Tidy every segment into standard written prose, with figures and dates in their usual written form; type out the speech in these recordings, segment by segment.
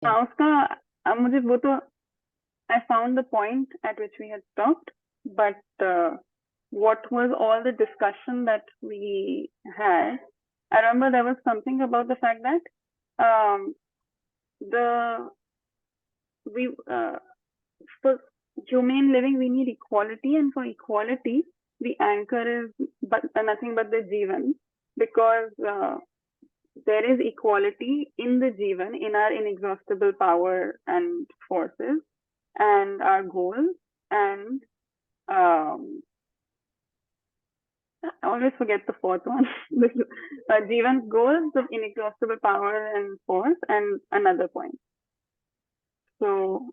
हाँ उसका मुझे वो तो I found the point at which we had stopped, but what was all the discussion that we had? I remember there was something about the fact that um, the we for humane living we need equality, and for equality the anchor is but nothing but the Jeevan, because there is equality in the Jeevan, in our inexhaustible power and forces and our goals, and I always forget the fourth one. Jeevan's goals, the inexhaustible power and force, and another point. So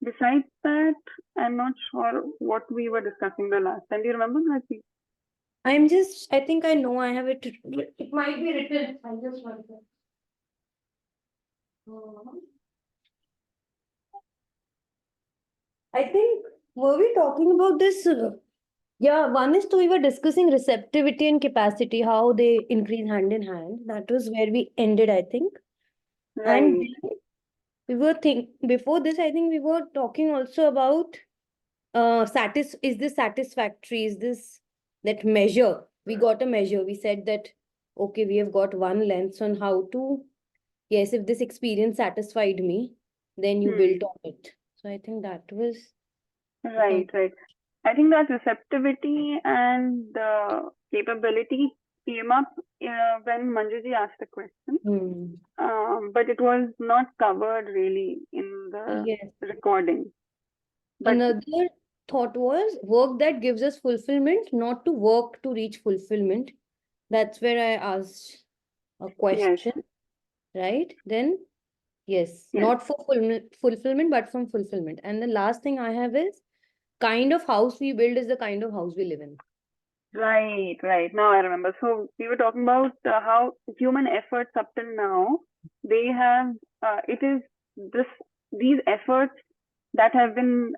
besides that, I'm not sure what we were discussing the last time. Do you remember, Nati? I think I know I have it. It might be written. I just want to. I think, were we talking about this? Yeah, one is we were discussing receptivity and capacity, how they increase hand in hand. That was where we ended, I think. And Right. then we were before this, I think we were talking also about is this satisfactory? Is this that measure? We got a measure. We said that okay, we have got one lens on how to, yes, if this experience satisfied me, then you Hmm. built on it. So I think that was Right, right. I think that receptivity and the capability came up when Manjuji asked the question, hmm. but it was not covered really in the Yes. recording. But Another thought was work that gives us fulfillment, not to work to reach fulfillment. That's where I asked a yes, question, right? Then, yes, yes. not for fulfillment, but from fulfillment. And the last thing I have is kind of house we build is the kind of house we live in. Right, right. Now I remember. So we were talking about how human efforts up till now, they have, it is this, these efforts that have been,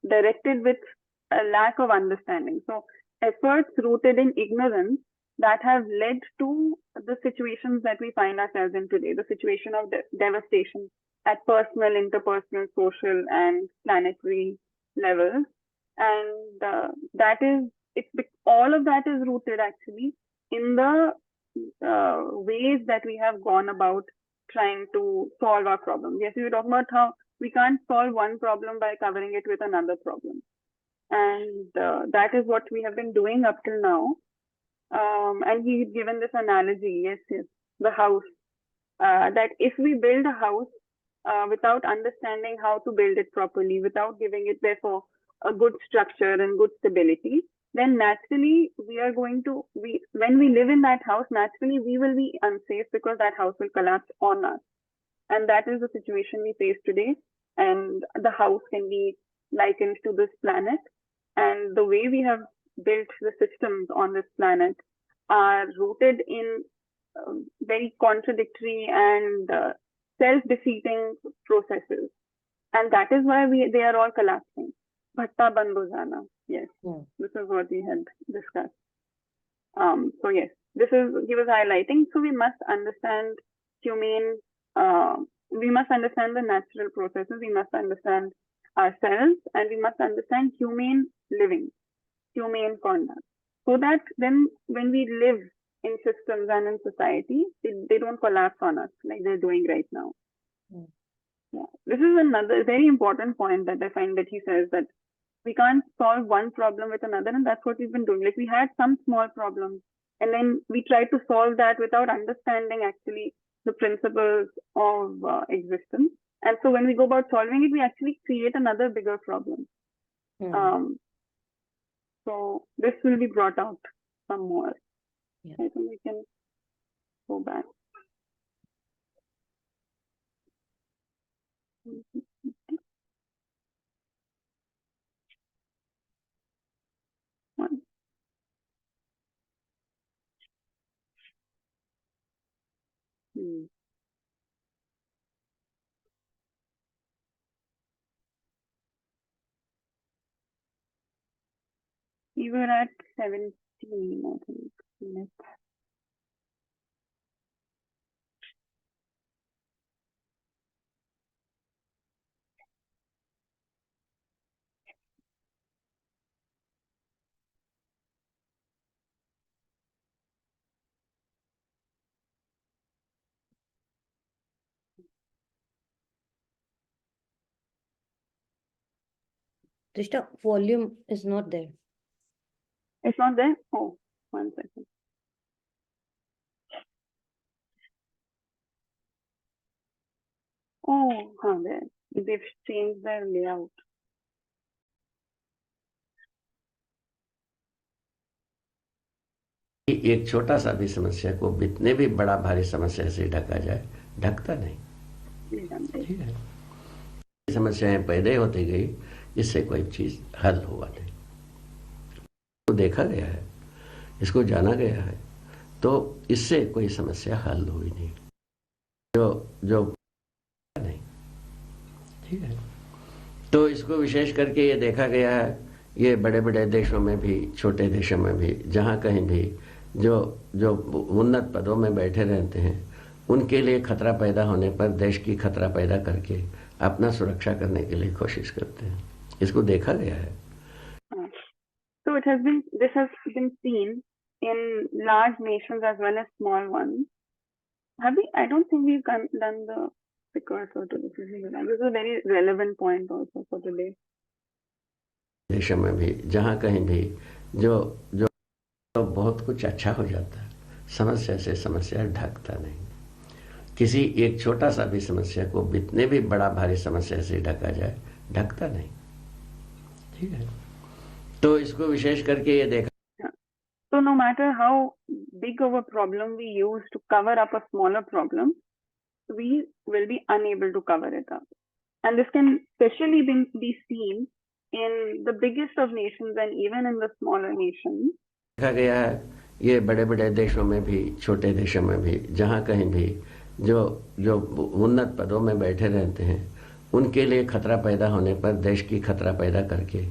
directed with a lack of understanding. So efforts rooted in ignorance that have led to the situations that we find ourselves in today, the situation of devastation at personal, interpersonal, social, and planetary levels. And that is all of that is rooted actually in the ways that we have gone about trying to solve our problems. Yes, we were talking about how we can't solve one problem by covering it with another problem. And that is what we have been doing up till now. And he's given this analogy, yes, yes, the house. That if we build a house without understanding how to build it properly, without giving it, therefore, a good structure and good stability, then naturally we are going to, when we live in that house, naturally we will be unsafe because that house will collapse on us. And that is the situation we face today. And the house can be likened to this planet. And the way we have built the systems on this planet are rooted in very contradictory and self-defeating processes. And that is why they are all collapsing. Bhatta Bandhojana. Yes, this is what we had discussed. So yes, this is he was highlighting. So we must understand humane. We must understand the natural processes. We must understand ourselves, and we must understand humane living, humane conduct, so that then when we live in systems and in society, they don't collapse on us like they're doing right now. Yeah. This is another very important point that I find that he says that we can't solve one problem with another, and that's what we've been doing. Like we had some small problems, and then we tried to solve that without understanding actually the principles of existence. And so when we go about solving it, we actually create another bigger problem. Um, so this will be brought out some more. Yeah. I think we can go back. One. Hmm. We were at 17, I think. Minutes. Trishta, volume is not there. It's not there? Oh, 1 second. Oh, there. They've changed their layout. एक छोटा सा भी समस्या को कितने भी बड़ा भारी समस्या से ढका जाए, ढकता नहीं। ठीक है, समस्याएं पैदा होती गई, इससे कोई चीज हल हुआ नहीं। तो देखा गया है, इसको जाना गया है, तो इससे कोई समस्या हल हुई नहीं। जो नहीं, ठीक है। तो इसको विशेष करके ये देखा गया है, ये बड़े बड़े देशों में भी, छोटे देशों में भी, जहाँ कहीं भी जो उन्नत पदों में बैठे रहते हैं, उनके लिए खतरा पैदा होने पर देश की खतरा पैदा करके अपना सुरक्षा करने के लिए कोशिश करते हैं। इसको देखा गया है। So this has been seen in large nations as well as small ones. I don't think we've done the precursor to this. This is a very relevant point also for today. देशों में भी, जहाँ कहीं भी जो बहुत कुछ अच्छा हो जाता है, समस्या से समस्या ढकता नहीं। किसी एक छोटा सा भी समस्या को कितने भी बड़ा भारी समस्या से ढका जाए, ढकता नहीं। ठीक है, तो इसको विशेष करके ये देखा। So no matter how big of a problem we use to cover up a smaller problem, we will be unable to cover it up. And this can especially be seen in the biggest of nations and even in the smaller nations. देखा गया है, ये बड़े बड़े देशों में भी, छोटे देशों में भी, जहाँ कहीं भी जो उन्नत पदों में बैठे रहते हैं, उनके लिए खतरा पैदा होने पर देश की खतरा पैदा करके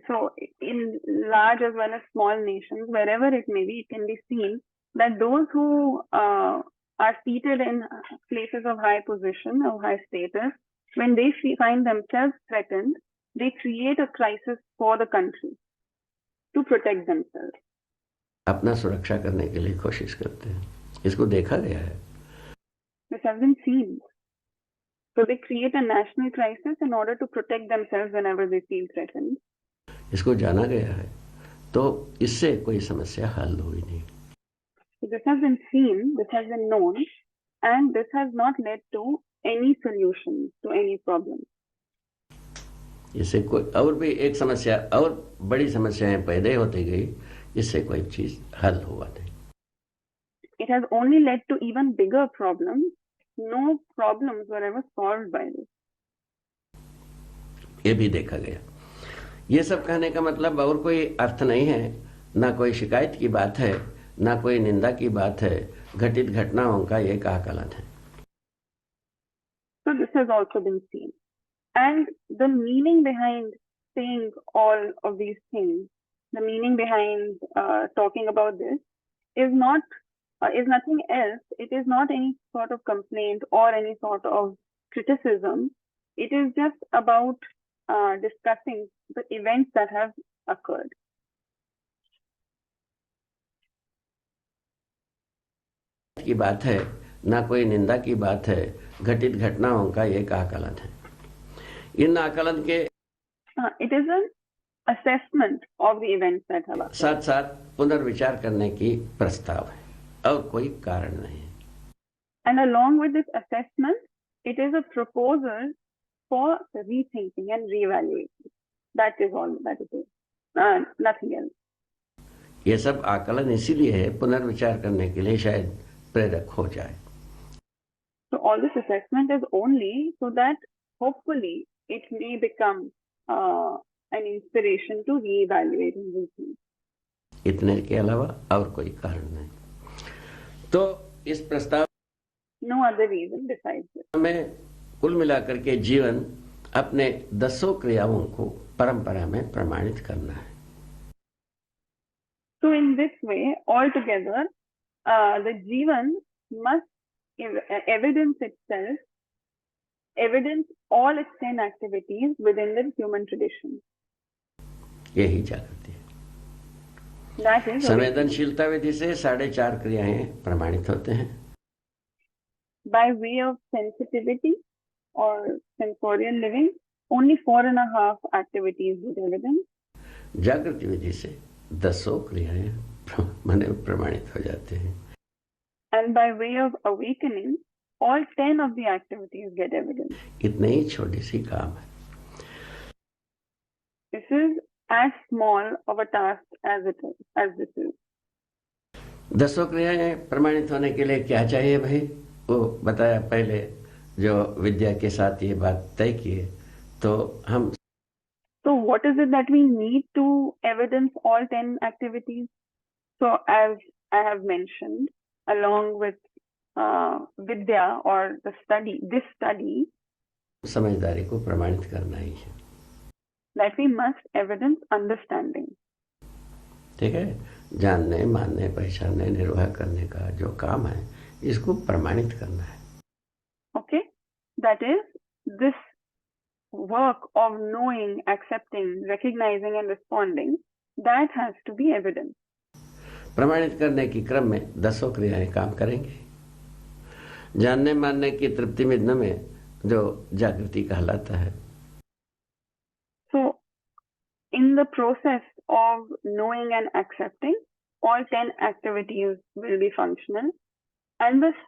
so in large as well as small nations, wherever it may be, it can be seen that those who are seated in places of high position or high status, when they find themselves threatened, they create a crisis for the country to protect themselves. अपना सुरक्षा करने के लिए कोशिश करते हैं। इसको देखा गया है। This has been seen. So they create a national crisis in order to protect themselves whenever they feel threatened. इसको जाना गया है, तो इससे कोई समस्या हल हुई नहीं। So this has been seen, this has been known, and this has not led to any solution to any problem. इससे कोई और भी एक समस्या और बड़ी समस्याएं पैदा होती गई, इससे कोई चीज हल हुआ नहीं। It has only led to even bigger problems. No problems were ever solved by this. ये भी देखा गया। ये सब कहने का मतलब और कोई अर्थ नहीं है, ना कोई शिकायत की बात है, ना कोई निंदा की बात है, घटित घटनाओं का एक आकलन है। So this has also been seen. And the meaning behind saying all of these things, the meaning behind talking about this is nothing else. It is not any sort of complaint or any sort of criticism. It is just about discussing the events that have occurred. की बात है, ना कोई निंदा की बात है, घटित घटनाओं का एक आकलन है। इन आकलन के It is an assessment of the events that have occurred. साथ साथ पुनर्विचार करने की प्रस्ताव है, और कोई कारण नहीं है। And along with this assessment, it is a proposal for rethinking and reevaluating. That is all that it is. Nothing else. ये सब आकलन इसीलिए है, पुनर्विचार करने के लिए शायद प्रेरक हो जाए। So all this assessment is only so that hopefully it may become an inspiration to reevaluate and rethink. इतने के अलावा और कोई कारण नहीं। तो इस प्रस्ताव No other reason besides this. में कुल मिलाकर के जीवन अपने 10 क्रियाओं को परंपरा में प्रमाणित करना है। So in this way, altogether, the Jeevan must evidence all its 10 activities within the human tradition. यही जागृति है। That is संवेदनशीलता विधि से 4.5 क्रियाएं प्रमाणित होते हैं। by way of sensitivity or sensorial living, only 4.5 activities with evidence. जागृति विधि से 10 क्रियाएं माने प्रमाणित हो जाते हैं. And by way of awakening, all 10 of the activities get evidence. इतने ही छोटी सी काम है. This is as small of a task as this is. 10 क्रियाएं प्रमाणित होने के लिए क्या चाहिए भाई? वो बताया पहले, जो विद्या के साथ ये बात तय किए, तो हम. So what is it that we need to evidence all 10 activities? So as I have mentioned, along with Vidya or this study, समझदारी को प्रमाणित करना ही है. that we must evidence understanding. ठीक है. जानने, मानने, पहचानने, निर्वाह करने का जो काम है, इसको प्रमाणित करना है. Okay, that is this work of knowing, accepting, recognizing and responding, that has to be evident. प्रमाणित करने की क्रम में 10 क्रियाएं काम करेंगे. जानने मानने की तृप्ति मिलने में जो जागृति कहलाता है. So in the process of knowing and accepting, all 10 activities will be functional, and this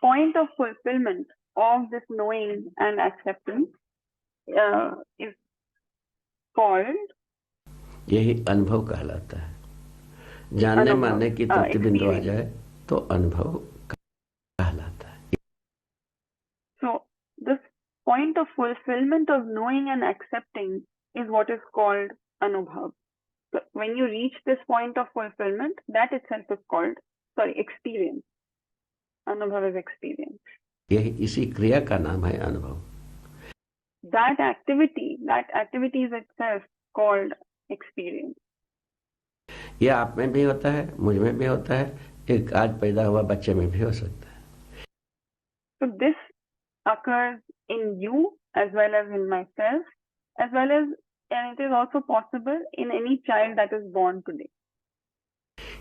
point of fulfillment of this knowing and acceptance is called, यही अनुभव कहलाता है. जानने अनुभव, मानने की तृप्ति बिंदु आ experience. जाए तो अनुभव कहलाता है. So this point of fulfillment of knowing and accepting is what is called anubhav. So when you reach this point of fulfillment, that itself is called, experience. Anubhav is experience. यही इसी क्रिया का नाम है अनुभव. That activity is itself called experience. ये आप में भी होता है, मुझ में भी होता है, एक आज पैदा हुआ बच्चे में भी हो सकता है. So this occurs in you as well as in myself, as well as, and it is also possible in any child that is born today.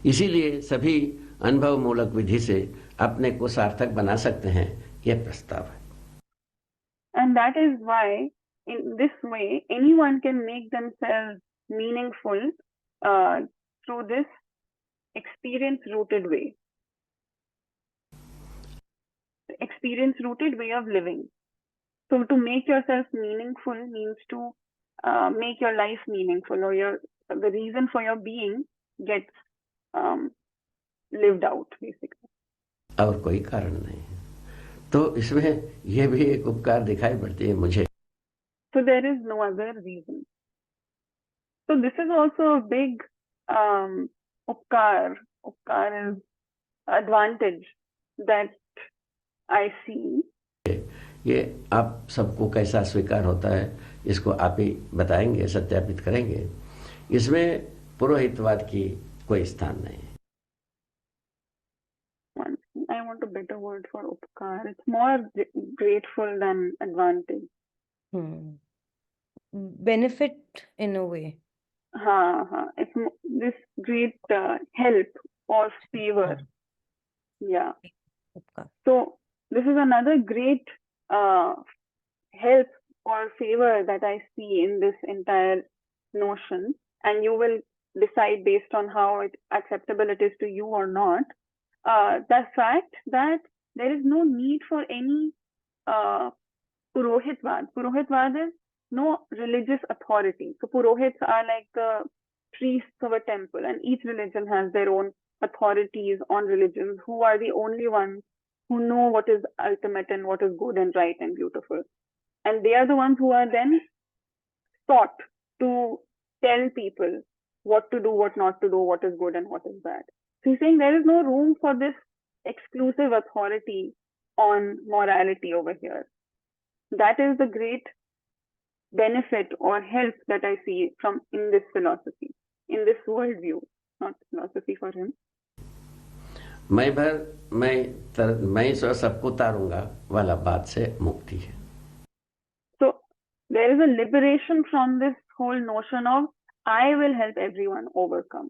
इसीलिए सभी अनुभव मूलक विधि से अपने को सार्थक बना सकते हैं, यह प्रस्ताव है. And that is why, in this way, anyone can make themselves meaningful through this experience-rooted way. Experience-rooted way of living. So to make yourself meaningful means to make your life meaningful, or the reason for your being gets lived out, basically. और कोई कारण नहीं है. तो इसमें यह भी एक उपकार दिखाई पड़ती है मुझे. So there is no other reason. So this is also a big upkar is advantage that I see. ये आप सबको कैसा स्वीकार होता है, इसको आप ही बताएंगे, सत्यापित करेंगे. इसमें पुरोहितवाद की कोई स्थान नहीं है. I want a better word for upkar. It's more grateful than advantage. Benefit in a way. It's this great help or favor. Yeah. Upkar. So this is another great help or favor that I see in this entire notion, and you will decide based on how acceptable it is to you or not. The fact that there is no need for any purohitvad. Purohitvad is no religious authority. So purohits are like the priests of a temple, and each religion has their own authorities on religions who are the only ones who know what is ultimate and what is good and right and beautiful. And they are the ones who are then taught to tell people what to do, what not to do, what is good and what is bad. So he's saying there is no room for this exclusive authority on morality over here. That is the great benefit or help that I see from in this philosophy, in this worldview, not philosophy for him. मैं सो सबको तारूंगा वाला बात से मुक्ति है. So there is a liberation from this whole notion of I will help everyone overcome.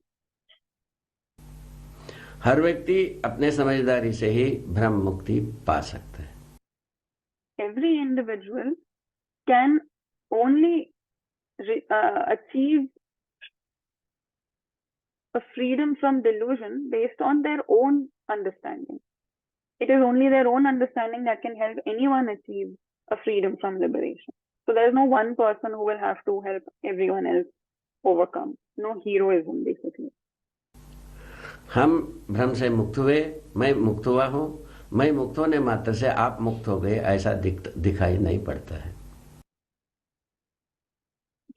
हर व्यक्ति अपने समझदारी से ही भ्रम मुक्ति पा सकता है. Every individual can only achieve a freedom from delusion based on their own understanding. It is only their own understanding that can help anyone achieve a freedom from liberation. So there is no one person who will have to help everyone else overcome. No heroism, basically. हम भ्रम से मुक्त हुए, मैं मुक्त हुआ हूँ, मैं मुक्त होने मात्र से आप मुक्त हो गए, ऐसा दिखाई नहीं पड़ता है।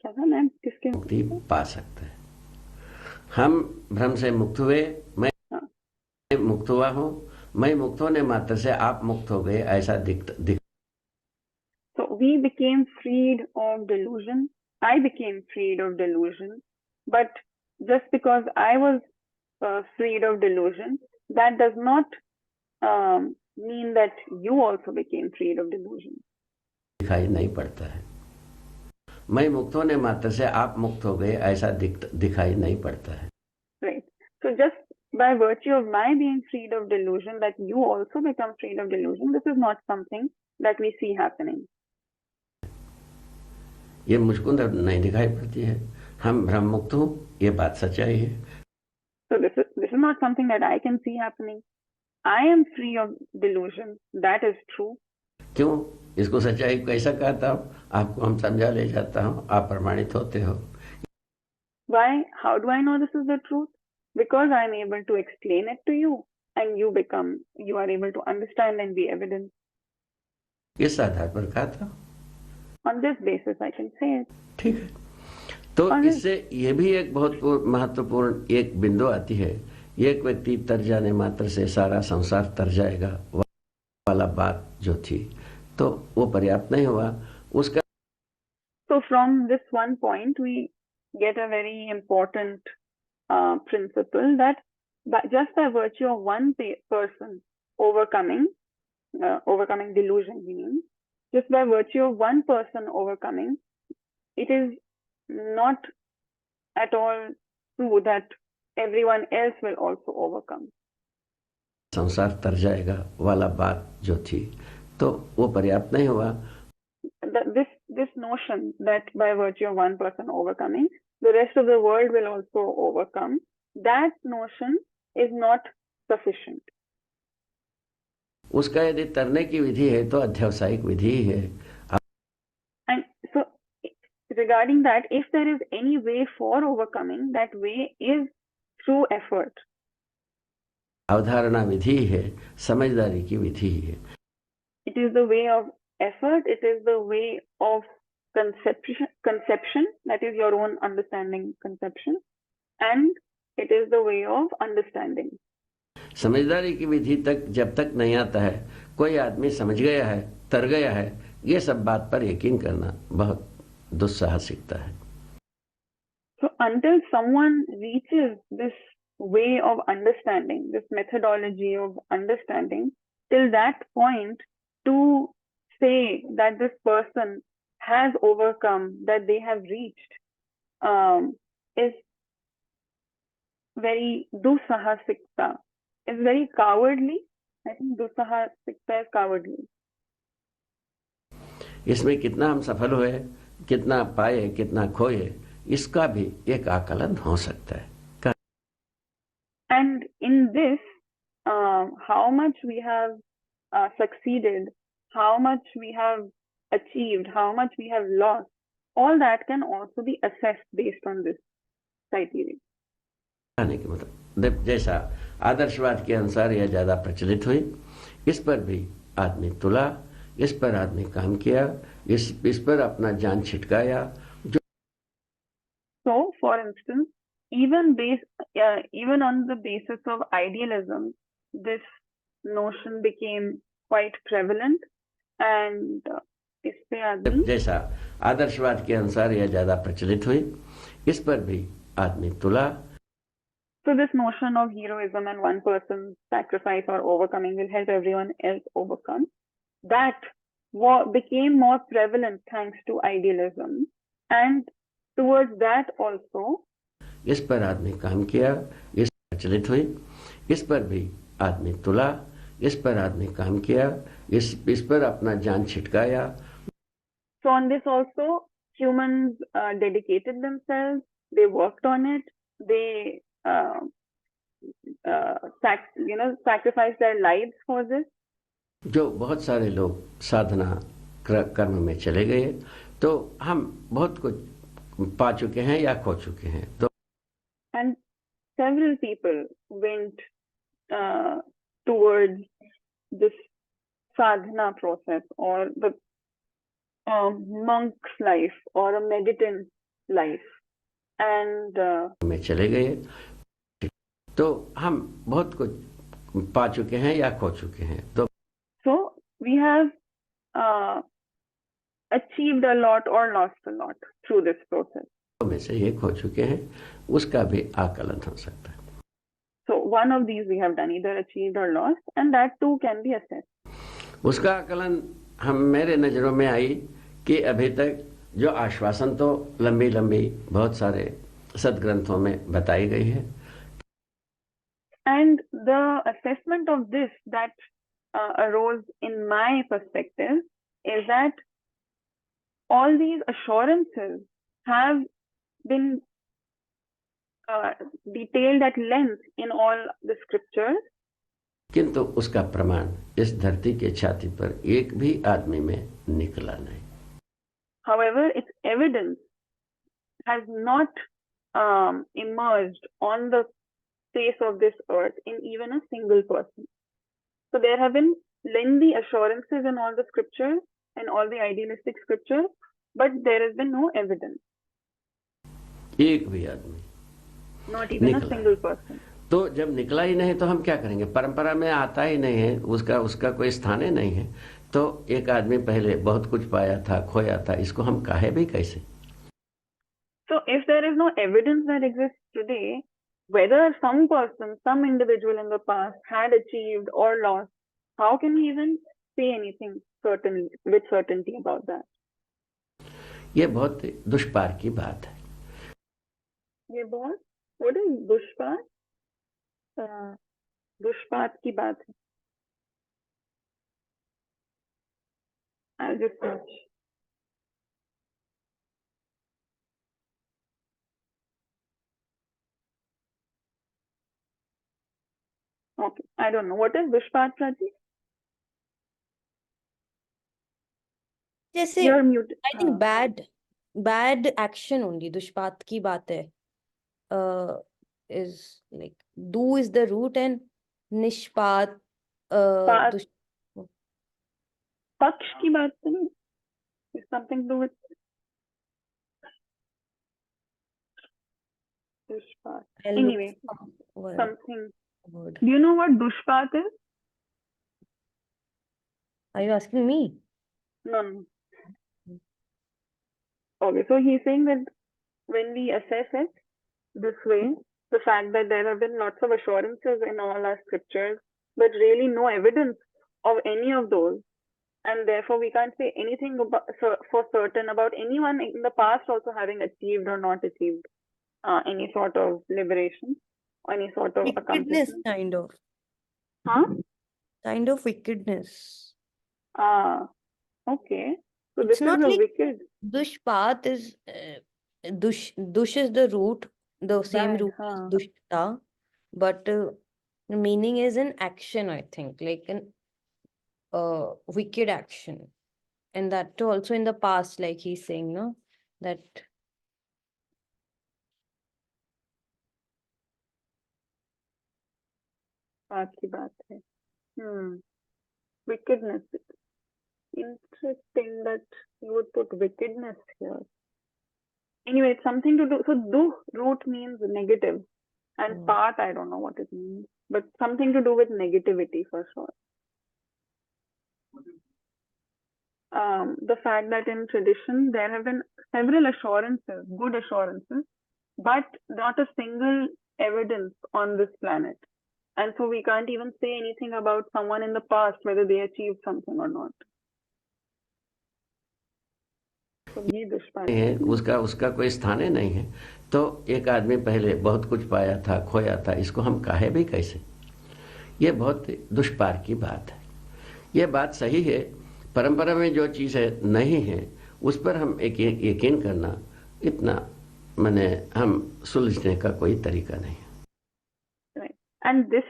क्या था मैम, किसके मुक्ति पा सकते हैं। हम भ्रम से मुक्त हुए, मैं मुक्त हुआ हूँ, मैं मुक्त होने मात्र से आप मुक्त हो गए, ऐसा दिख So we became freed of delusion. I became freed of delusion. But just because I was freed of delusion, that does not mean that you also became freed of delusion. दिखाई नहीं पड़ता है। मैं मुक्त होने मात्र से आप मुक्त हो गए, ऐसा दिखाई नहीं पड़ता है। Right. So just by virtue of my being freed of delusion, that you also become freed of delusion, this is not something that we see happening. ये मुझको नहीं दिखाई पड़ती है। हम भ्रम मुक्त हूँ, ये बात सच्चाई है। So this is not something that I can see happening. I am free of delusion. That is true. क्यों? इसको सच्चाई कैसा कहता हूँ? आपको हम समझा ले जाता हूँ, आप प्रमाणित होते हो। Why? How do I know this is the truth? Because I am able to explain it to you, and you are able to understand and be evident. इस आधार पर कहा था। On this basis, I can say it. ठीक है। तो इससे ये भी एक बहुत महत्वपूर्ण एक बिंदु आती है। एक व्यक्ति तर जाने मात्र से सारा संसार तर जाएगा वाला बात जो थी, तो वो पर्याप्त नहीं हुआ। उसका So from this one point, we get a very important principle that just by virtue of one person overcoming delusion, meaning just by virtue of one person overcoming, it is not at all true that everyone else will also overcome. संसार तर जाएगा वाला बात जो थी, तो वो पर्याप्त नहीं हुआ। This notion that by virtue of one person overcoming, the rest of the world will also overcome, that notion is not sufficient. उसका यदि तरने की विधि है तो अध्यवसायिक विधि ही है। And so regarding that, if there is any way for overcoming, that way is through effort. अवधारणा विधि है, समझदारी की विधि है। It is the way of effort, it is the way of conception, that is your own understanding conception, and it is the way of understanding. समझदारी की विधि तक जब तक नहीं आता है, कोई आदमी समझ गया है, तर गया है, ये सब बात पर यकीन करना बहुत दुस्साहसिकता है। So until someone reaches this way of understanding, this methodology of understanding, till that point, to say that this person has overcome, that they have reached, is very dusahasikta, is very cowardly. I think dusahasikta is cowardly. इसमें कितना हम सफल हुए, कितना पाए, कितना खोए, इसका भी एक आकलन हो सकता है। And in this, how much we have succeeded, how much we have achieved, how much we have lost, all that can also be assessed based on this criteria. कहने के मतलब जैसा आदर्शवाद के अनुसार यह ज्यादा प्रचलित हुई, इस पर भी आदमी तुला, इस पर आदमी काम किया, इस पर अपना जान छिटकाया। So, for instance, even on the basis of idealism, this notion became quite prevalent, and इस पे आदमी जैसा आदर्शवाद के अनुसार यह ज्यादा प्रचलित हुई, इस पर भी आदमी तुला। So this notion of heroism and one person's sacrifice or overcoming will help everyone else overcome, that became more prevalent thanks to idealism, and towards that also इस पर आदमी काम किया, इस प्रचलित हुई, इस पर भी आदमी तुला, इस पर आदमी काम किया, इस पर अपना जान छिटकाया। So on this also humans dedicated themselves, they worked on it, they sacrificed their lives for this. जो बहुत सारे लोग साधना कर्म में चले गए, तो हम बहुत कुछ पा चुके हैं या खो चुके हैं. तो And several people went towards this sadhana process, or the monk's life, or a meditant's life, and में चले गए, तो हम बहुत कुछ पा चुके हैं या खो चुके हैं. तो so we have achieved a lot or lost a lot through this process. में से ये खो चुके हैं, उसका भी आकलन हो सकता है. So one of these we have done, either achieved or lost, and that too can be assessed. उसका आकलन हम मेरे नजरों में आई कि अभी तक जो आश्वासन तो लंबी लंबी बहुत सारे सदग्रंथों में बताई गई है. And the assessment of this that arose in my perspective is that all these assurances have been detailed at length in all the scriptures. किंतु उसका प्रमाण इस धरती के छाती पर एक भी आदमी में निकला नहीं. However, its evidence has not emerged on the face of this earth in even a single person. So there have been lengthy assurances in all the scriptures and all the idealistic scriptures, but there has been no evidence. एक भी आदमी, not even a single person. तो जब निकला ही नहीं तो हम क्या करेंगे? परंपरा में आता ही नहीं है, उसका कोई स्थान ही नहीं है. तो एक आदमी पहले बहुत कुछ पाया था, खोया था, इसको हम कहे भी कैसे? So if there is no evidence that exists today, whether some person, some individual in the past had achieved or lost, how can we even say anything with certainty about that? ये बहुत दुष्पार की बात है. ये बहुत, what is दुष्पार? दुष्पार की बात है. I'll just search. Okay, I don't know. What is दुष्पार, Prachi? जैसे You're mute. I think bad action only. दुष्पात की बात है. Is like do is the root and निष्पात पात, दुष पक्ष की बात तो नहीं. Is something to do with दुष्पात. I'll look Anyway, some word. something. Word. Do you know what dushpat is? Are you asking me? No. Okay, so he's saying that when we assess it this way, the fact that there have been lots of assurances in all our scriptures, but really no evidence of any of those, and therefore we can't say anything about, for certain about anyone in the past also having achieved or not achieved any sort of liberation, or any sort of Wickedness, accomplishment. kind of. Huh? Kind of wickedness. Okay. So It's this is not a like wicked. Dushpat is dush is the root, the same Bad, root huh? as dushta, but the meaning is an action, I think, like an wicked action, and that too also in the past, like he's saying, no, that बात की बात है. Wickedness. Interesting that you would put wickedness here. Anyway, it's something to do. So du root means negative, and path, I don't know what it means, but something to do with negativity for sure. The fact that in tradition there have been several assurances, good assurances, but not a single evidence on this planet. And so we can't even say anything about someone in the past, whether they achieved something or not. So ये दुष्पार है, उसका कोई स्थान ही नहीं है. तो एक आदमी पहले बहुत कुछ पाया था, खोया था, इसको हम कहे भी कैसे? ये बहुत दुष्पार की बात है. ये बात सही है, परंपरा में जो चीज़ है नहीं है उस पर हम एक यकीन करना, इतना माने हम सुलझने का कोई तरीका नहीं है। Right. And this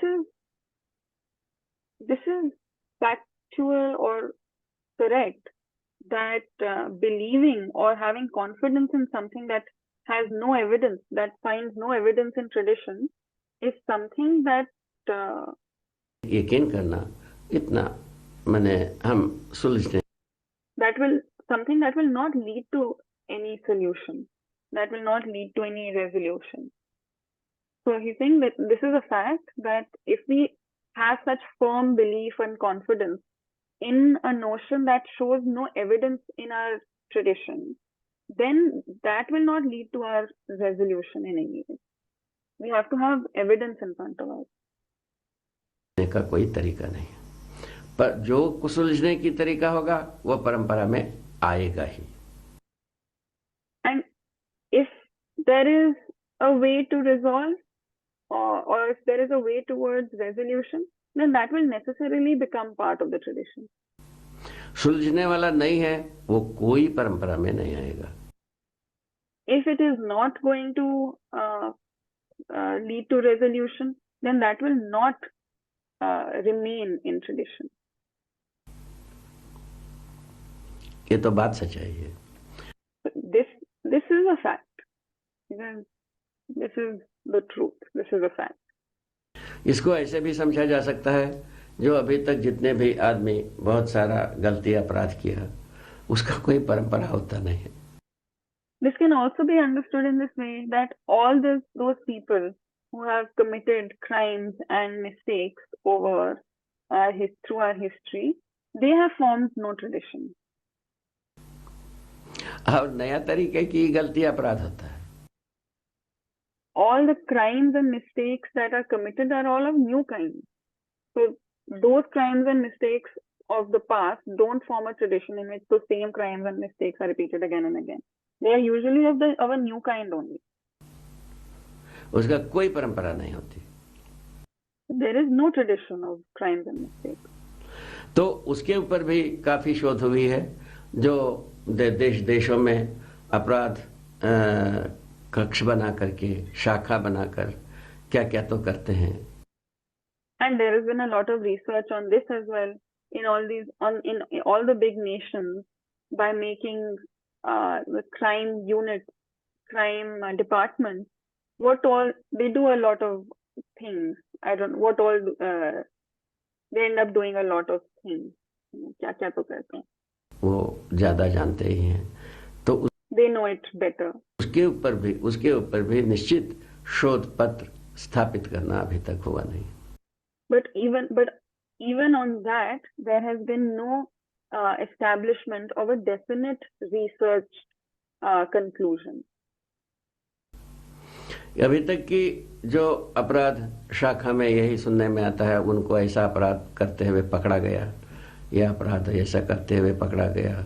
is factual or correct, that believing or having confidence in something that has no evidence, that finds no evidence in tradition, is something that यकीन करना, इतना माने हम सुलझने something that will not lead to any solution, that will not lead to any resolution. So he's saying that this is a fact, that if we have such firm belief and confidence in a notion that shows no evidence in our tradition, then that will not lead to our resolution in any way. We have to have evidence in front of us. का कोई तरीका नहीं है, पर जो सुलझने की तरीका होगा वो परंपरा में आएगा ही। And if there is a way to resolve, or if there is a way towards resolution, then that will necessarily become part of the tradition. सुलझने वाला नहीं है वो कोई परंपरा में नहीं आएगा। If it is not going to lead to resolution, then that will not remain in tradition. ये तो बात सच्चाई है। This is a fact. This is the truth. This is a fact. इसको ऐसे भी समझा जा सकता है, जो अभी तक जितने भी आदमी बहुत सारा गलती अपराध किया, उसका कोई परंपरा होता नहीं है। This can also be understood in this way, that all those people who have committed crimes and mistakes over through our history, they have formed no tradition. और नया तरीके की गलती अपराध होता है। All the crimes and mistakes that are committed are all of new kind. So those crimes and mistakes of the past don't form a tradition in which the same crimes and mistakes are repeated again and again. They are usually of a new kind only. उसका कोई परंपरा नहीं होती। There is no tradition of crimes and mistakes. तो उसके ऊपर भी काफी शोध हुई है, जो देशों में अपराध कक्ष बना करके, शाखा बनाकर क्या क्या तो करते हैं। And there has been a lot of research on this as well in all the big nations, by making the crime units, crime departments. What all they do, a lot of things. I don't know what all they end up doing a lot of things. क्या क्या तो करते हैं, वो ज्यादा जानते ही हैं, तो they know it better. उसके ऊपर भी निश्चित शोध पत्र स्थापित करना अभी तक हुआ नहीं। But even on that, there has been no establishment of a definite research conclusion. अभी तक की जो अपराध शाखा में यही सुनने में आता है, उनको ऐसा अपराध करते हुए पकड़ा गया, यह अपराध ऐसा करते हुए पकड़ा गया।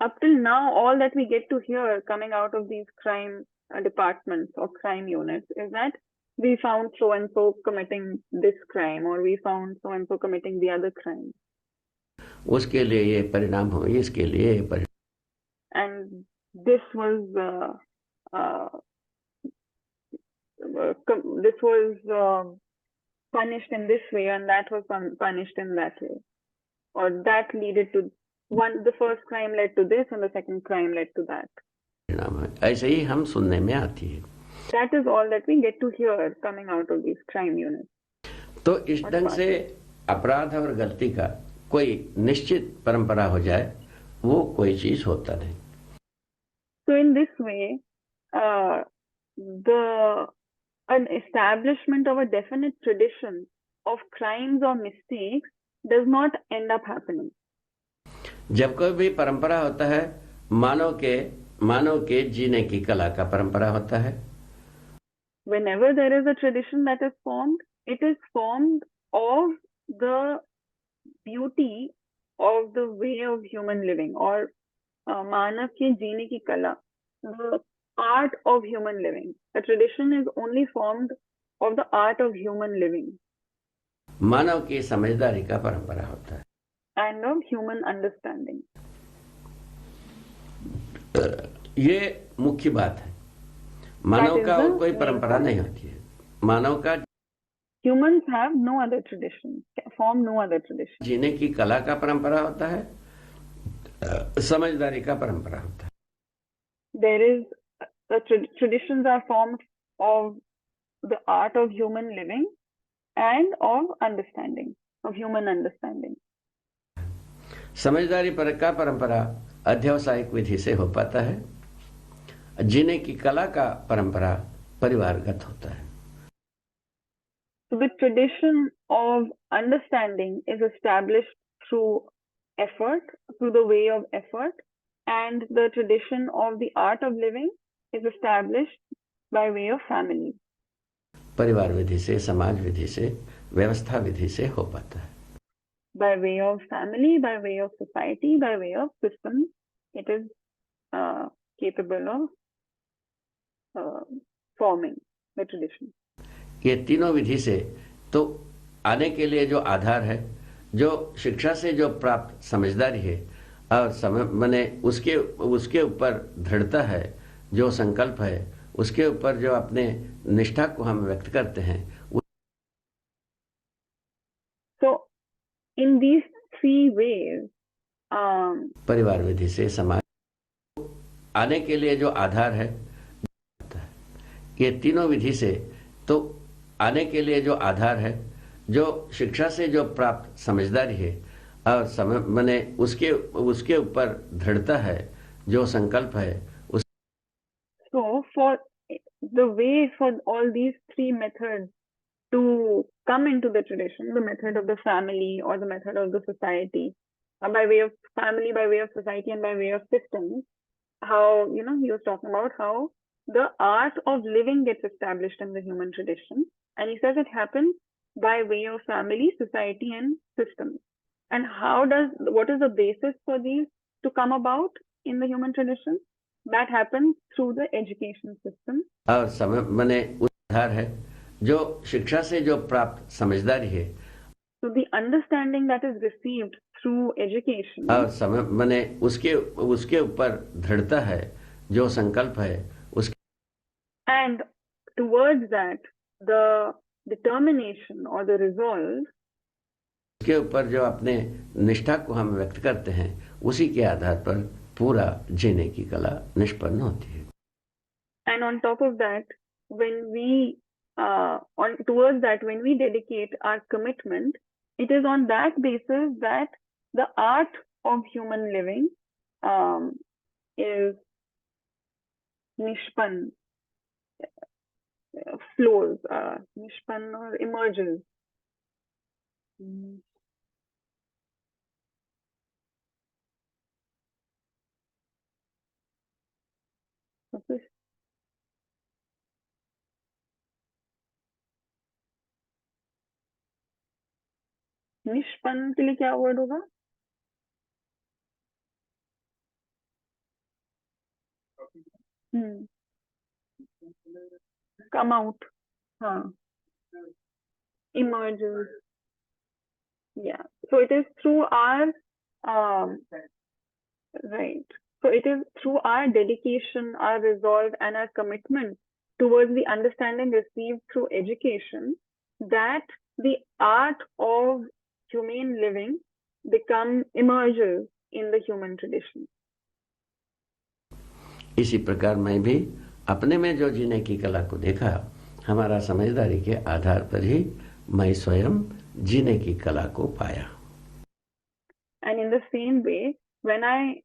Up till now, all that we get to hear coming out of these crime departments or crime units is that we found so and so committing this crime, or we found so and so committing the other crime. उसके लिए ये परिणाम हो, इसके लिए ये परिणाम। And this was punished in this way, and that was punished in that way, or that led to the first crime led to this, and the second crime led to that. परिणाम है, ऐसे ही हम सुनने में आती है। That is all that we get to hear coming out of these crime units. तो इस ढंग से अपराध और गलती का कोई निश्चित परंपरा हो जाए, वो कोई चीज होता नहीं। So in this way, an establishment of a definite tradition of crimes or mistakes does not end up happening. जब कोई भी परंपरा होता है, मानव के जीने की कला का परंपरा होता है। Whenever there is a tradition that is formed, it is formed of the beauty of the way of human living, or मानव के जीने की कला, the art of human living. A tradition is only formed of the art of human living. मानव की समझदारी का परंपरा होता है, and of human understanding. ये मुख्य बात है। मानव का और कोई main परंपरा point. नहीं होती है। मानव का Humans have no other tradition, form no other tradition. जीने की कला का परंपरा होता है, समझदारी का परंपरा होता है। There is the traditions are formed of the art of human living and of understanding, of human understanding. समझदारी पर का परंपरा अध्यवसायिक विधि से हो पाता है। जीने की कला का परंपरा परिवारगत होता है। So the tradition of understanding is established through effort, through the way of effort, and the tradition of the art of living is established by way of family. परिवार विधि से, समाज विधि से, व्यवस्था विधि से हो पाता है। By way of family, by way of society, by way of system, it is capable of forming the tradition. ये तीनों विधि से तो आने के लिए जो आधार है, जो शिक्षा से जो प्राप्त समझदारी है और माने उसके ऊपर दृढ़ता है, जो संकल्प है, उसके ऊपर जो अपने निष्ठा को हम व्यक्त करते हैं। So in these three ways, परिवार विधि से समाज आने के लिए जो आधार है, ये तीनों विधि से तो आने के लिए जो आधार है, जो शिक्षा से जो प्राप्त समझदारी है और माने उसके ऊपर दृढ़ता है, जो संकल्प है उस So for the way for all these three methods to come into the tradition, the method of the family or the method of the society, by way of family, by way of society, and by way of systems, how, he was talking about how the art of living gets established in the human tradition. And he says it happens by way of family, society, and systems. And what is the basis for these to come about in the human tradition? That happens through the education system. और माने आधार है, जो शिक्षा से जो प्राप्त समझदारी है। So the understanding that is received through education. और माने उसके ऊपर दृढ़ता है, जो संकल्प है उस And towards that, the determination or the resolve, उसके ऊपर जो अपने निष्ठा को हम व्यक्त करते हैं, उसी के आधार पर पूरा जीने की कला निष्पन्न होती है। and on top of that, when we when we dedicate our commitment, it is on that basis that the art of human living is nishpan, flows, nishpan or emerges. What's this? निष्पन्न के लिए क्या word होगा? Come out. Emerges. Yeah. So it is through our right. So it is through our dedication, our resolve, and our commitment towards the understanding received through education that the art of humane living emerges in the human tradition. इसी प्रकार मैं भी अपने में जो जीने की कला को देखा, हमारा समझदारी के आधार पर ही मैं स्वयं जीने की कला को पाया। And in the same way, when I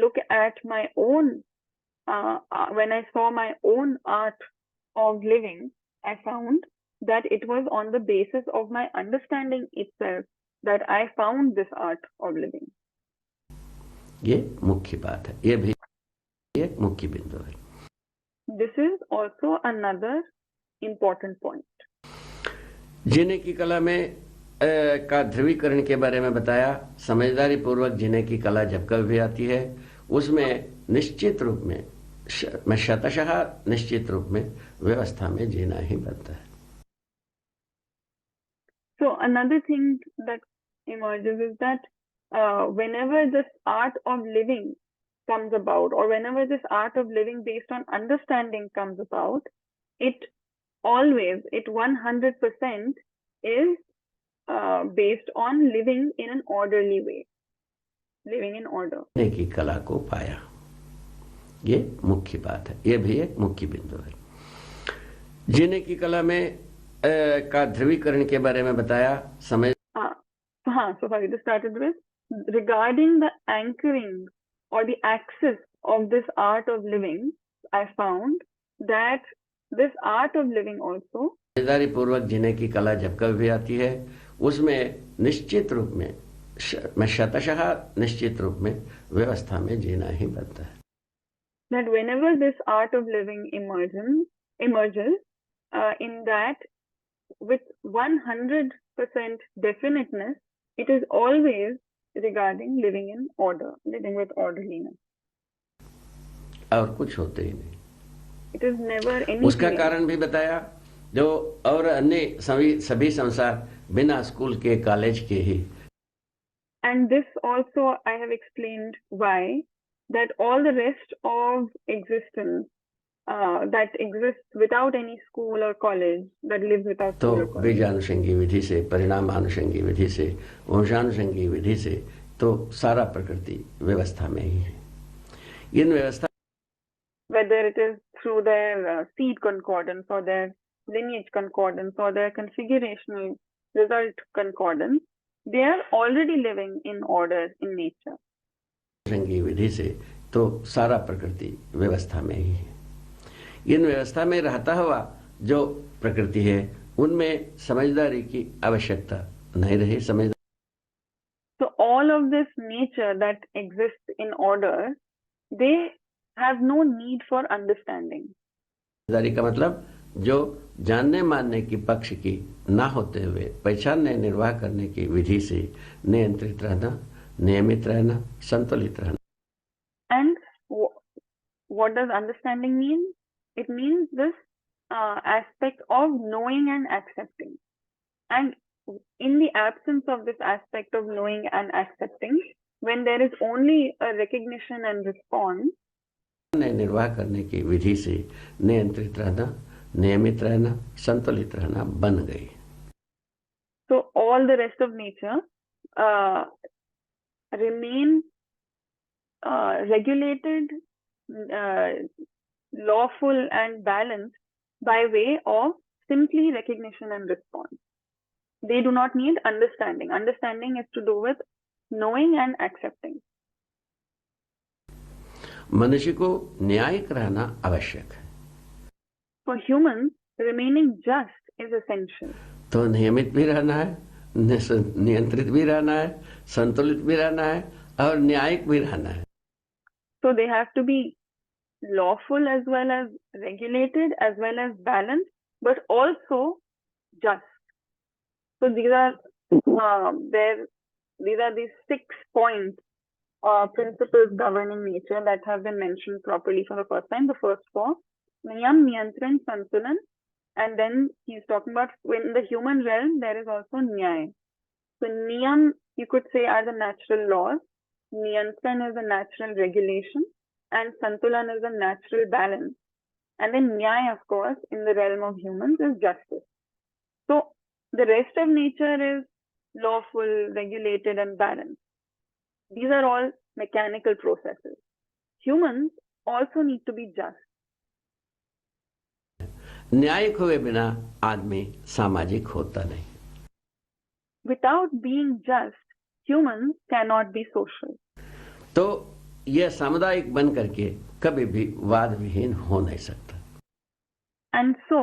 look at my own, when I saw my own art of living, I found that it was on the basis of my understanding itself that I found this art of living. ये मुख्य बात है, ये भी एक मुख्य बिंदु है। This is also another important point. जीने की कला में का ध्रुवीकरण के बारे में बताया। समझदारी पूर्वक जीने की कला जब कभी भी आती है, उसमें निश्चित रूप में शतशः निश्चित रूप में व्यवस्था में जीना ही बनता है। So another thing that emerges is that whenever this art of living comes about, or whenever this art of living based on understanding comes about, it 100% is based on living in an orderly way, living in order. जीने की कला को पाया, ये मुख्य बात है, ये भी एक मुख्य बिंदु है। जीने की कला में का ध्रुवीकरण के बारे में बताया, समझ so sorry, this started with regarding the anchoring or the axis of this art of living. I found that this art of living also, समझदारी पूर्वक जीने की कला जब कभी भी आती है, उसमें निश्चित रूप में, मैं शतशः निश्चित रूप में व्यवस्था में जीना ही बनता है। that whenever this art of living emerges, in that with 100% definiteness, it is always regarding living in order, living with orderliness. और कुछ होते ही नहीं। It is never anything. उसका कारण भी बताया, जो और अन्य सभी संसार बिना स्कूल के, कॉलेज के ही। And this also I have explained why, that all the rest of existence that exists without any school or college, that lives without तो school or college. बीजानुषंगी विधि से, परिणामानुषंगी विधि से, वंशानुषंगी विधि से, तो सारा प्रकृति व्यवस्था में ही है। इन व्यवस्था, whether it is through their seed concordance or their lineage concordance or their configurational result concordance, they are already living in order in nature. अनुषंगी विधि से तो सारा प्रकृति व्यवस्था में ही है। इन व्यवस्था में रहता हुआ जो प्रकृति है, उनमें समझदारी की आवश्यकता नहीं रही। So all of this nature that exists in order, they have no need for understanding. समझदारी का मतलब जो जानने मानने की पक्ष की ना होते हुए पहचानने निर्वाह करने की विधि से नियंत्रित रहना, नियमित रहना, संतुलित रहना। And what does understanding mean? It means this aspect of knowing and accepting. And in the absence of this aspect of knowing and accepting, when there is only a recognition and response, निर्वाह करने की विधि से नियंत्रित रहना, नियमित रहना, संतुलित रहना बन गई। So all the rest of nature remain regulated, lawful and balanced by way of simply recognition and response. They do not need understanding. Understanding is to do with knowing and accepting. मनुष्य को न्यायिक रहना आवश्यक है। For humans, remaining just is essential. तो नियमित भी रहना है, नियंत्रित भी रहना है, संतुलित भी रहना है और न्यायिक भी रहना है। So they have to be lawful as well as regulated as well as balanced, but also just. So these are these 6 points, principles governing nature that have been mentioned properly for the first time. The first 4, niyam, niyantran, santulan, and then he's talking about in the human realm there is also nyaya. So niyam, you could say, are the natural laws. Niyantran is the natural regulation, and santulan is the natural balance. And then nyaya, of course, in the realm of humans is justice. So the rest of nature is lawful, regulated, and balanced. These are all mechanical processes. Humans also need to be just. न्यायिक हुए बिना आदमी सामाजिक होता नहीं। Without being just, humans cannot be social. तो यह सामुदायिक बन करके कभी भी वाद विहीन हो नहीं सकता। And so,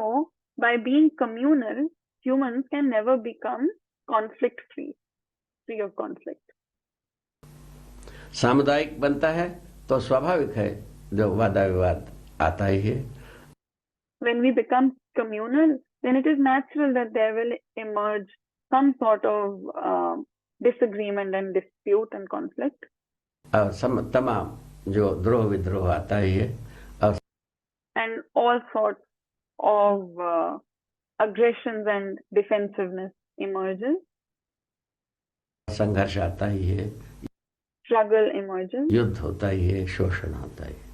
by being communal, humans can never become conflict free of conflict. सामुदायिक बनता है तो स्वाभाविक है जो वादा विवाद आता ही है। When we become communal, then it is natural that there will emerge some sort of disagreement and dispute and conflict. और तमाम जो द्रोह विद्रोह आता ही है और and all sorts of aggressions and defensiveness emerges. संघर्ष आता ही है। struggle emerges, युद्ध होता ही है, शोषण होता ही है।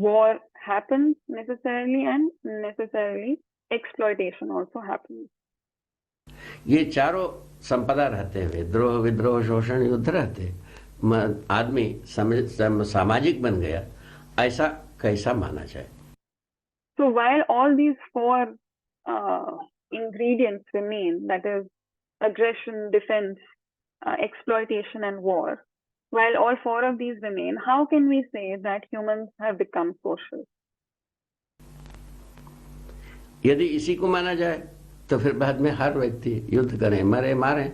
war happens necessarily, and necessarily exploitation also happens. ये चारों संपदा रहते हुए, द्रोह, विद्रोह, शोषण, युद्ध रहते, आदमी सामाजिक बन गया, ऐसा कैसा माना जाए? So while all these four ingredients remain, that is aggression, defense, exploitation, and war, while all four of these remain, how can we say that humans have become social? यदि इसी को माना जाए तो फिर बाद में हर व्यक्ति युद्ध करे, मरे, मारे।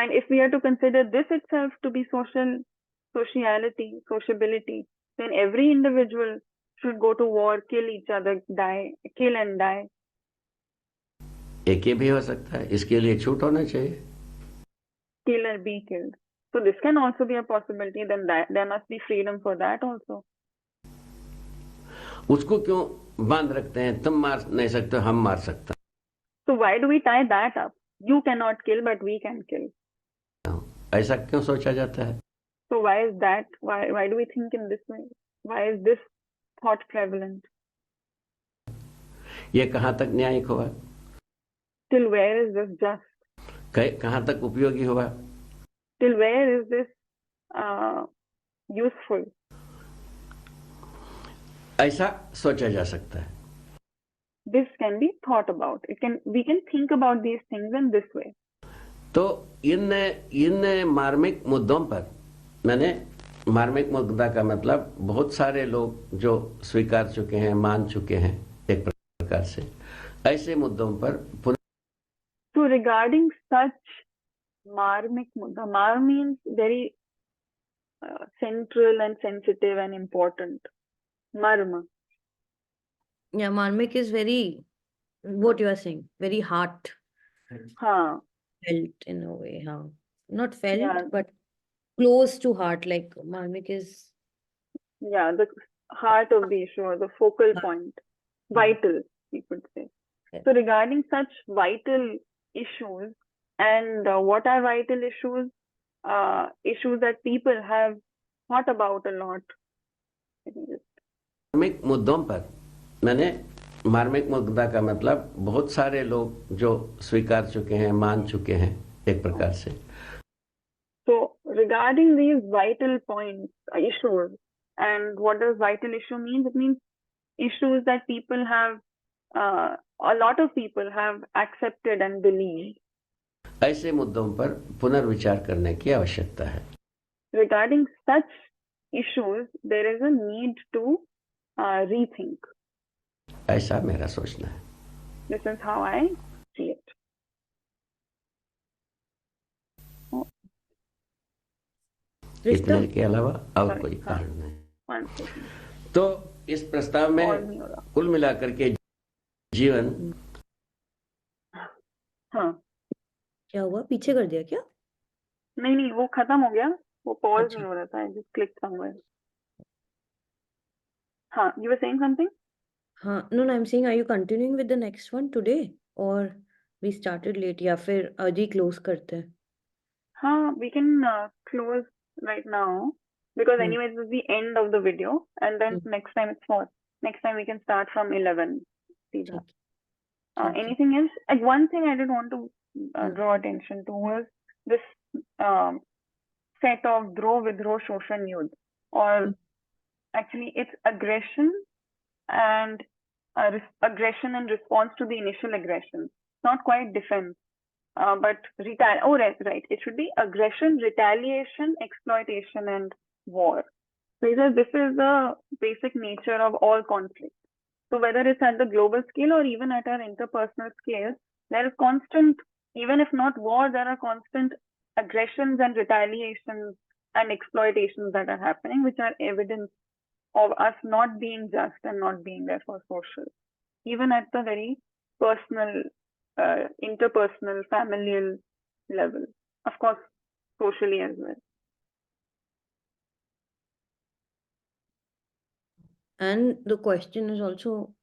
And if we are to consider this itself to be sociality, sociability, then every individual should go to war, kill each other, die, kill and die. एक ही भी हो सकता है, इसके लिए छूट होना चाहिए। Kill or be killed. So this can also be a possibility. Then there must be freedom for that also. उसको क्यों बांध रखते हैं? तुम मार नहीं सकते, हम मार सकते हैं। So why do we tie that up? You cannot kill, but we can kill. ऐसा क्यों सोचा जाता है? So why is that? Why do we think in this way? Why is this thought prevalent? ये कहाँ तक न्यायिक हुआ? Till where is this just? कहाँ तक उपयोगी हुआ? Till where is this useful? ऐसा सोचा जा सकता है। This can be thought about. We can think about these things in this way. तो इन मार्मिक मुद्दों पर, मैंने मार्मिक मुद्दा का मतलब बहुत सारे लोग जो स्वीकार चुके हैं, मान चुके हैं एक प्रकार से, ऐसे मुद्दों पर So regarding such marmic mudda, mar means very central and sensitive and important. Marma. Yeah, marmic is very, what you are saying, very heart Haan. felt in a way. Not felt, Yeah. but close to heart. Like marmic is. Yeah, the heart of the issue, or the focal point. Vital, we could say. Yeah. So regarding such vital issues, and what are vital issues? Issues that people have thought about a lot. मार्मिक मुद्दों पर, मैंने मार्मिक मुद्दा का मतलब बहुत सारे लोग जो स्वीकार चुके हैं, मान चुके हैं एक प्रकार से। So regarding these vital points, issues, and what does vital issue mean? It means issues that people have, a lot of people have accepted and believed. ऐसे मुद्दों पर पुनर्विचार करने की आवश्यकता है। Regarding such issues, there is a need to rethink. ऐसा मेरा सोचना है। This is how I see it. इतने के अलावा और कोई कारण नहीं। One second. तो इस प्रस्ताव में और नहीं हो रहा। कुल मिलाकर के जीवन, हाँ, क्या हुआ? पीछे कर दिया क्या? नहीं, वो खत्म हो गया, वो पॉज अच्छा। नहीं हो रहा था, I just clicked somewhere. हाँ, you were saying something? No, I'm saying, are you continuing with the next one today? Or we started late, या फिर आज ही close करते हैं? हाँ, we can close right now, because Hmm. anyways this is the end of the video, and then next time it's 4. Next time we can start from 11. ठीक है। Anything else? Like one thing I did want to draw attention to was this set of Dro, Vidro, Shoshan, Yudh, or actually it's aggression and aggression in response to the initial aggression. Not quite defense, but right. It should be aggression, retaliation, exploitation, and war. So this is the basic nature of all conflict. So whether it's at the global scale or even at our interpersonal scale, there is constant, even if not war, there are constant aggressions and retaliations and exploitations that are happening, which are evidence of us not being just and not being there for social, even at the very personal, interpersonal, familial level. Of course, socially as well. And the question is also,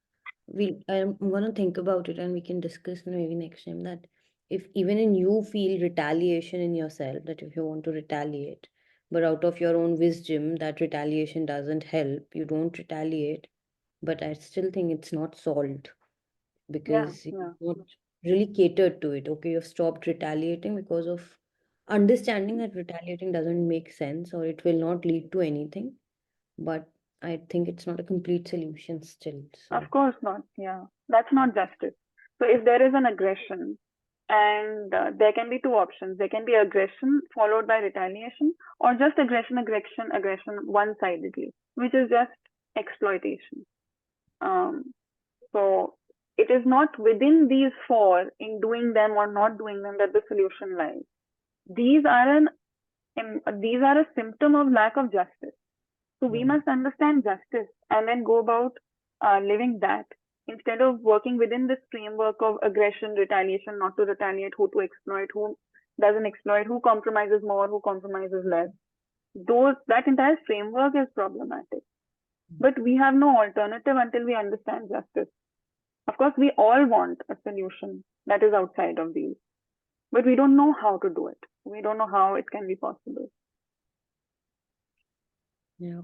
I'm gonna think about it and we can discuss maybe next time, that if even in you feel retaliation in yourself, that if you want to retaliate, but out of your own wisdom that retaliation doesn't help, you don't retaliate. But I still think it's not solved because yeah. you've not really catered to it. Okay, you've stopped retaliating because of understanding that retaliating doesn't make sense or it will not lead to anything. But I think it's not a complete solution still. So Of course not. Yeah, that's not justice. So if there is an aggression, and there can be two options. There can be aggression followed by retaliation, or just aggression, one-sidedly, which is just exploitation. So it is not within these four, in doing them or not doing them, that the solution lies. These are a symptom of lack of justice. So we must understand justice and then go about living that, instead of working within this framework of aggression, retaliation, not to retaliate, who to exploit, who doesn't exploit, who compromises more, who compromises less. That entire framework is problematic. But we have no alternative until we understand justice. Of course, we all want a solution that is outside of these, but we don't know how to do it. We don't know how it can be possible. yeah.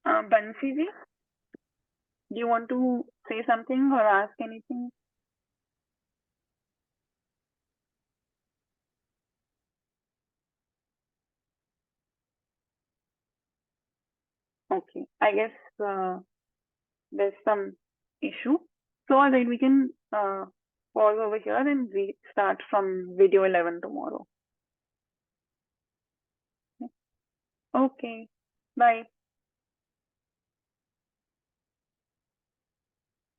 Bansiji, do you want to say something or ask anything? Okay, I guess there's some issue. So all right, we can pause over here and start from video 11 tomorrow. Okay, bye.